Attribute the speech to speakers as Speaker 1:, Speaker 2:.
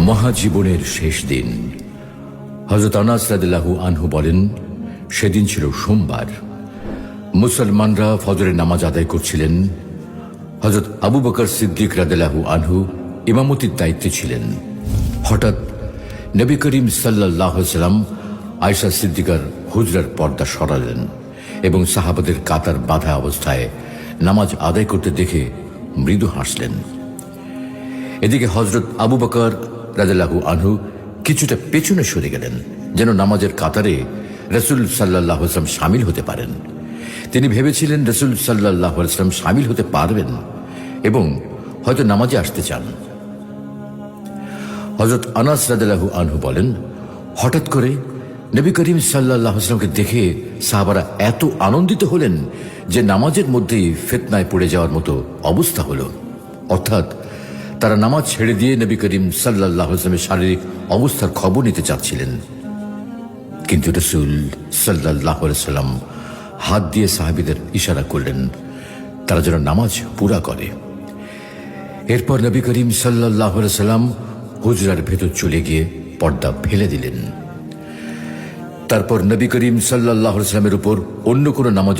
Speaker 1: মহাজীবনের শেষ দিন। হযরত আনাস রাদিয়াল্লাহু আনহু বলেন, সেদিন ছিল সোমবার। মুসলমানরা ফজরের নামাজ আদায় করছিলেন। হযরত আবু বকর সিদ্দিক রাদিয়াল্লাহু আনহু ইমামতির দায়িত্বে ছিলেন। হঠাৎ নবী করিম সাল্লাল্লাহু আলাইহি ওয়াসাল্লাম আয়েশা সিদ্দিকার হুজরার পর্দা সরালেন এবং সাহাবাদের কাতার বাঁধা অবস্থায় নামাজ আদায় করতে দেখে মৃদু হাসলেন। এদিকে হযরত আবু বকর রাদিয়াল্লাহু আনহু কিছুটা পেছনে সরে গেলেন, যেন নামাজের কাতারে রাসূল সাল্লাল্লাহু আলাইহি ওয়াসাল্লাম শামিল হতে পারেন। তিনি ভেবেছিলেন রাসূল সাল্লাল্লাহু আলাইহি ওয়াসাল্লাম শামিল হতে পারবেন এবং হয়তো নামাজে আসতে চান। হযরত আনাস রাদিয়াল্লাহু আনহু বলেন, হঠাৎ করে নবী করিম সাল্লাল্লাহু আলাইহি ওয়াসাল্লামকে দেখে সাহাবারা এত আনন্দিত হলেন যে নামাজের মধ্যেই ফিতনায় পড়ে যাওয়ার মতো অবস্থা হলো। অর্থাৎ তারা নামাজ ছেড়ে দিয়ে নবী করিম সাল্লাল্লাহু আলাইহি ওয়াসাল্লামের শারীরিক অবস্থার খবর নিতে চাচ্ছিলেন। কিন্তু রাসূল সাল্লাল্লাহু আলাইহি ওয়াসাল্লাম হাত দিয়ে সাহাবীদের ইশারা করলেন তারা যেন নামাজ পুরা করে। এরপর নবী করিম সাল্লাল্লাহু আলাইহি ওয়াসাল্লাম হুজরার ভেতর চলে গিয়ে পর্দা ফেলে দিলেন। তারপর নবী করিম সাল্লাল্লাহু আলাইহি ওয়াসাল্লামের উপর অন্য কোনো নামাজ